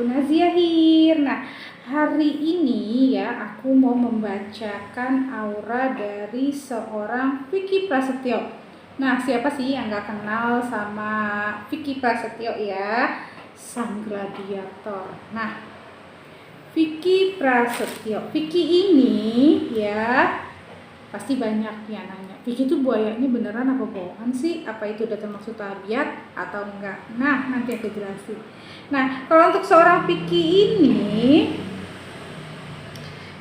aku Nazia Hir. Nah, hari ini ya aku mau membacakan aura dari seorang Vicky Prasetyo. Nah, siapa sih yang gak kenal sama Vicky Prasetyo ya? Sang gladiator. Nah, Vicky Prasetyo. Vicky ini ya pasti banyak yang nanya, Vicky itu buayanya beneran apa bohongan sih? Apa itu udah termasuk tabiat atau enggak? Nah, nanti aku jelasin. Nah, kalau untuk seorang Vicky ini,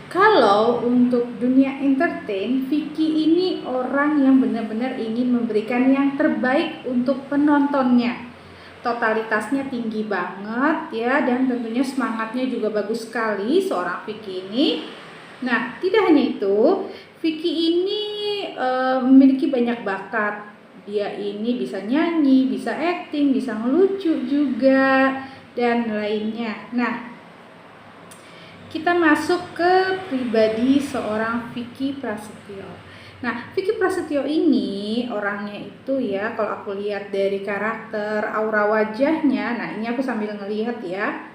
kalau untuk dunia entertain, Vicky ini orang yang benar-benar ingin memberikan yang terbaik untuk penontonnya. Totalitasnya tinggi banget ya, dan tentunya semangatnya juga bagus sekali seorang Vicky ini. Nah, tidak hanya itu, Vicky ini memiliki banyak bakat. Dia ini bisa nyanyi, bisa acting, bisa ngelucu juga, dan lainnya. Nah, kita masuk ke pribadi seorang Vicky Prasetyo. Nah, Vicky Prasetyo ini orangnya itu ya, kalau aku lihat dari karakter, aura wajahnya, nah ini aku sambil ngelihat ya,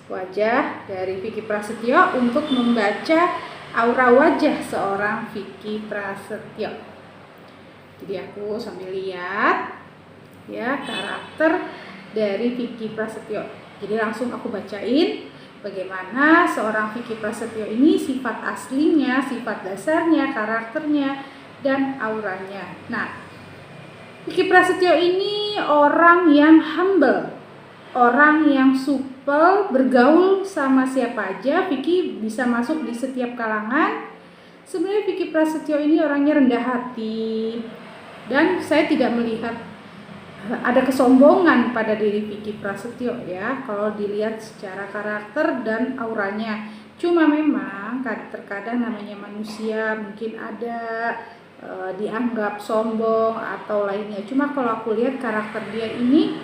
wajah dari Vicky Prasetyo untuk membaca aura wajah seorang Vicky Prasetyo. Jadi aku sambil lihat ya karakter dari Vicky Prasetyo. Jadi langsung aku bacain bagaimana seorang Vicky Prasetyo ini, sifat aslinya, sifat dasarnya, karakternya, dan auranya. Nah, Vicky Prasetyo ini orang yang humble, orang yang supel, bergaul sama siapa aja. Vicky bisa masuk di setiap kalangan. Sebenarnya Vicky Prasetyo ini orangnya rendah hati, dan saya tidak melihat ada kesombongan pada diri Vicky Prasetyo ya, kalau dilihat secara karakter dan auranya. Cuma memang terkadang namanya manusia mungkin ada dianggap sombong atau lainnya. Cuma kalau aku lihat karakter dia ini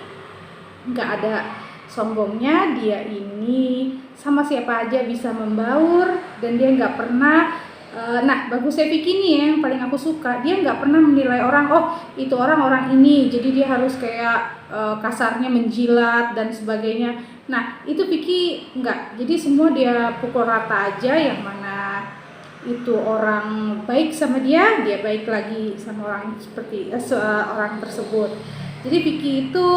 nggak ada sombongnya. Dia ini sama siapa aja bisa membaur, dan dia nggak pernah nah, bagusnya Vicky ini yang paling aku suka, dia nggak pernah menilai orang, oh itu orang ini, jadi dia harus kayak kasarnya menjilat dan sebagainya. Nah, itu Vicky nggak, jadi semua dia pukul rata aja. Yang mana itu orang baik sama dia, dia baik lagi sama orang seperti orang tersebut. Jadi Vicky itu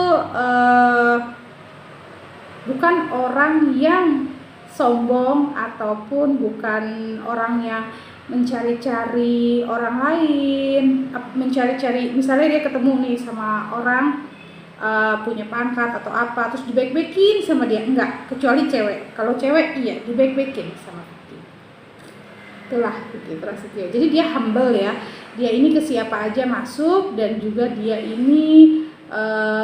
bukan orang yang sombong, ataupun bukan orang yang mencari-cari orang lain, mencari-cari, misalnya dia ketemu nih sama orang punya pangkat atau apa, terus dibaik-baikin sama dia, enggak, kecuali cewek. Kalau cewek iya dibaik-baikin sama Vicky. Itulah Vicky Prasetyo. Jadi dia humble ya, dia ini ke siapa aja masuk, dan juga dia ini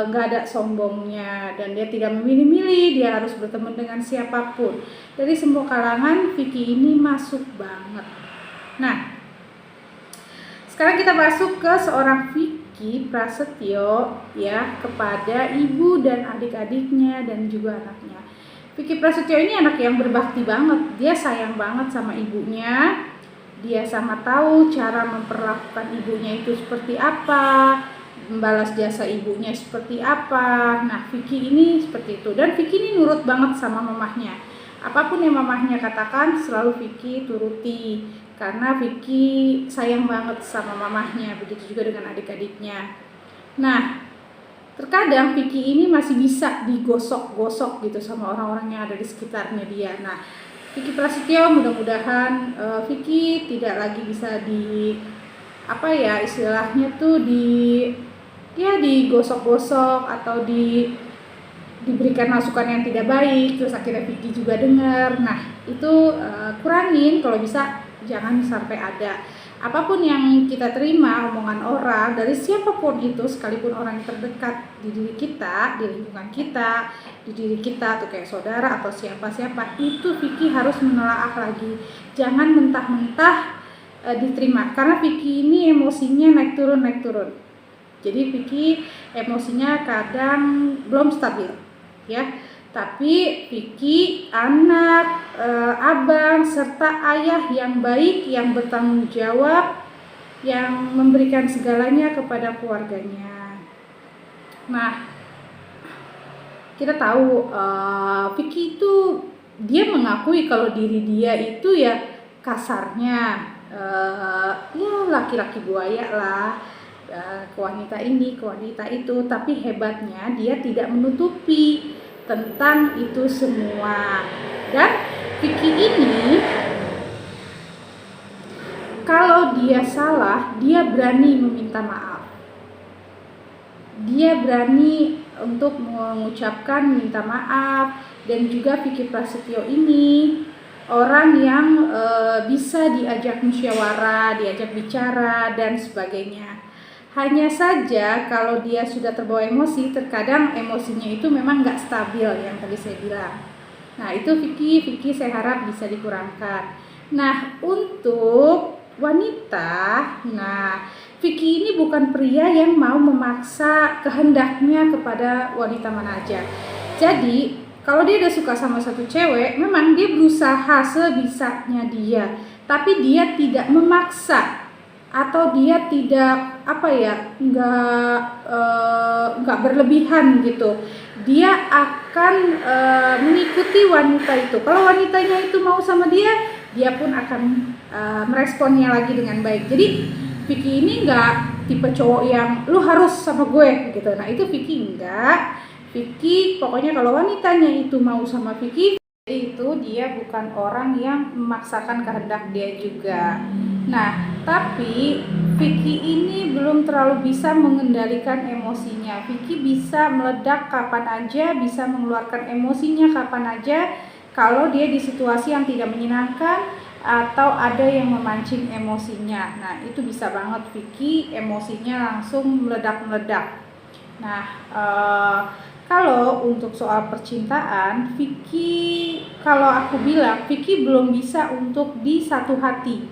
gak ada sombongnya, dan dia tidak memilih-milih, dia harus berteman dengan siapapun. Dari semua kalangan Vicky ini masuk banget. Nah, sekarang kita masuk ke seorang Vicky Prasetyo ya, kepada ibu dan adik-adiknya dan juga anaknya. Vicky Prasetyo ini anak yang berbakti banget. Dia sayang banget sama ibunya. Dia sama tahu cara memperlakukan ibunya itu seperti apa, membalas jasa ibunya seperti apa. Nah, Vicky ini seperti itu, dan Vicky ini nurut banget sama mamahnya. Apapun yang mamahnya katakan selalu Vicky turuti, karena Vicky sayang banget sama mamahnya. Begitu juga dengan adik-adiknya. Nah, terkadang Vicky ini masih bisa digosok-gosok gitu sama orang-orang yang ada di sekitarnya dia. Nah, Vicky Prasetyo mudah-mudahan Vicky tidak lagi bisa di apa ya istilahnya tuh digosok-gosok atau diberikan masukan yang tidak baik, terus akhirnya Vicky juga dengar. Nah, itu kurangin, kalau bisa jangan sampai ada. Apapun yang kita terima omongan orang dari siapapun itu, sekalipun orang yang terdekat di diri kita, di lingkungan kita, di diri kita tuh kayak saudara atau siapa-siapa, itu Vicky harus menelaah lagi. Jangan mentah-mentah diterima, karena Vicky ini emosinya naik turun. Jadi Vicky emosinya kadang belum stabil ya. Tapi Vicky anak, abang, serta ayah yang baik, yang bertanggung jawab, yang memberikan segalanya kepada keluarganya. Nah, kita tahu Vicky itu dia mengakui kalau diri dia itu ya kasarnya ya laki-laki buaya lah, ke wanita ini, ke wanita itu, tapi hebatnya dia tidak menutupi tentang itu semua. Dan Vicky ini kalau dia salah, dia berani meminta maaf. Dia berani untuk mengucapkan minta maaf. Dan juga Vicky Prasetyo ini orang yang bisa diajak musyawarah, diajak bicara dan sebagainya. Hanya saja kalau dia sudah terbawa emosi, terkadang emosinya itu memang nggak stabil yang tadi saya bilang. Nah itu Vicky saya harap bisa dikurangkan. Nah untuk wanita, nah Vicky ini bukan pria yang mau memaksa kehendaknya kepada wanita mana aja. Jadi kalau dia udah suka sama satu cewek, memang dia berusaha sebisanya dia, tapi dia tidak memaksa atau dia tidak nggak berlebihan gitu. Dia akan mengikuti wanita itu. Kalau wanitanya itu mau sama dia, dia pun akan meresponnya lagi dengan baik. Jadi Vicky ini nggak tipe cowok yang lu harus sama gue gitu. Nah itu Vicky enggak. Vicky pokoknya kalau wanitanya itu mau sama Vicky, jadi itu dia bukan orang yang memaksakan kehendak dia juga. Nah tapi Vicky ini belum terlalu bisa mengendalikan emosinya. Vicky bisa meledak kapan aja, bisa mengeluarkan emosinya kapan aja kalau dia di situasi yang tidak menyenangkan atau ada yang memancing emosinya. Nah itu bisa banget Vicky emosinya langsung meledak-meledak. Nah kalau untuk soal percintaan, Vicky, kalau aku bilang Vicky belum bisa untuk di satu hati,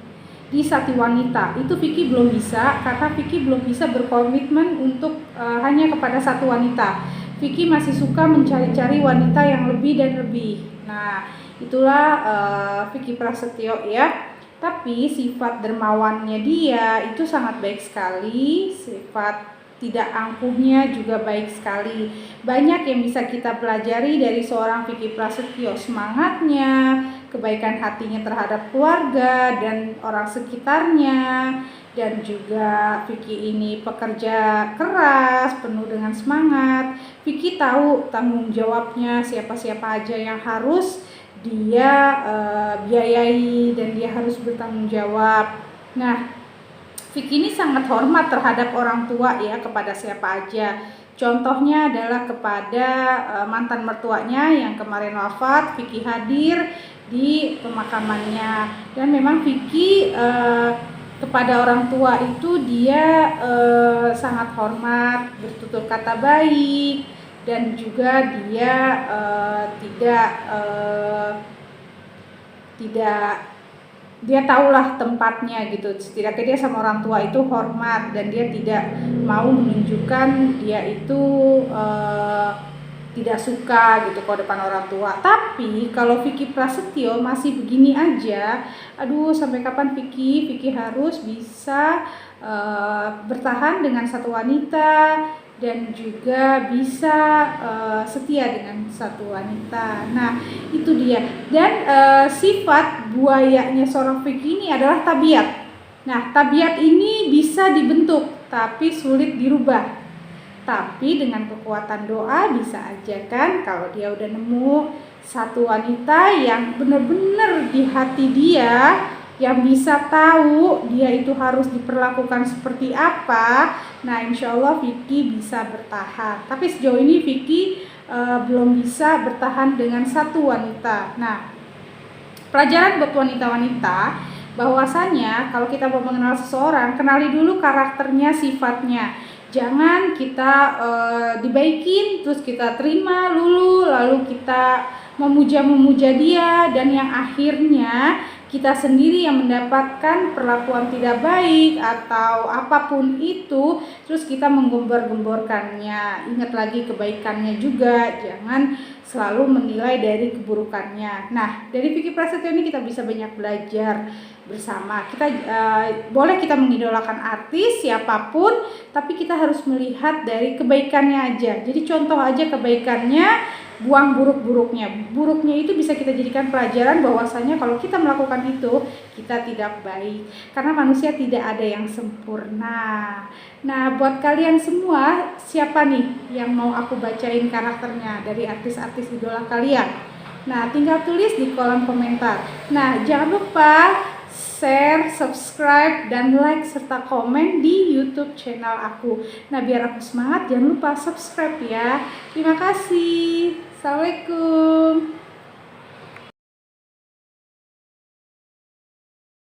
di satu wanita. Itu Vicky belum bisa karena Vicky belum bisa berkomitmen untuk hanya kepada satu wanita. Vicky masih suka mencari-cari wanita yang lebih dan lebih. Nah itulah Vicky Prasetyo ya. Tapi sifat dermawannya dia itu sangat baik sekali, sifat tidak angkuhnya juga baik sekali. Banyak yang bisa kita pelajari dari seorang Vicky Prasetyo, semangatnya, kebaikan hatinya terhadap keluarga dan orang sekitarnya, dan juga Vicky ini pekerja keras, penuh dengan semangat. Vicky tahu tanggung jawabnya, siapa-siapa aja yang harus dia biayai dan dia harus bertanggung jawab. Nah Vicky ini sangat hormat terhadap orang tua ya, kepada siapa aja. Contohnya adalah kepada mantan mertuanya yang kemarin wafat, Vicky hadir di pemakamannya. Dan memang Vicky kepada orang tua itu dia sangat hormat, bertutur kata baik, dan juga dia tidak dia tahulah tempatnya gitu. Setidaknya dia sama orang tua itu hormat dan dia tidak mau menunjukkan dia itu tidak suka gitu kalau depan orang tua. Tapi kalau Vicky Prasetyo masih begini aja, aduh sampai kapan Vicky harus bisa bertahan dengan satu wanita dan juga bisa setia dengan satu wanita. Nah itu dia. Dan sifat buayanya seorang Vicky ini adalah tabiat. Nah tabiat ini bisa dibentuk tapi sulit dirubah. Tapi dengan kekuatan doa bisa aja kan, kalau dia udah nemu satu wanita yang benar-benar di hati dia, yang bisa tahu dia itu harus diperlakukan seperti apa. Nah insya Allah Vicky bisa bertahan. Tapi sejauh ini Vicky belum bisa bertahan dengan satu wanita. Nah pelajaran buat wanita-wanita, bahwasanya kalau kita mau mengenal seseorang, kenali dulu karakternya, sifatnya. Jangan kita dibaikin terus kita terima lulu, lalu kita memuja dia, dan yang akhirnya kita sendiri yang mendapatkan perlakuan tidak baik atau apapun itu, terus kita menggembor-gemborkannya. Ingat lagi kebaikannya juga, jangan selalu menilai dari keburukannya. Nah dari Vicky Prasetyo ini kita bisa banyak belajar bersama. Kita boleh kita mengidolakan artis siapapun, tapi kita harus melihat dari kebaikannya aja. Jadi contoh aja kebaikannya, buang buruk-buruknya. Buruknya itu bisa kita jadikan pelajaran bahwasanya kalau kita melakukan itu, kita tidak baik. Karena manusia tidak ada yang sempurna. Nah, buat kalian semua, siapa nih yang mau aku bacain karakternya dari artis-artis idola kalian? Nah, tinggal tulis di kolom komentar. Nah, jangan lupa share, subscribe, dan like serta komen di YouTube channel aku. Nah, biar aku semangat, jangan lupa subscribe ya. Terima kasih. Assalamualaikum.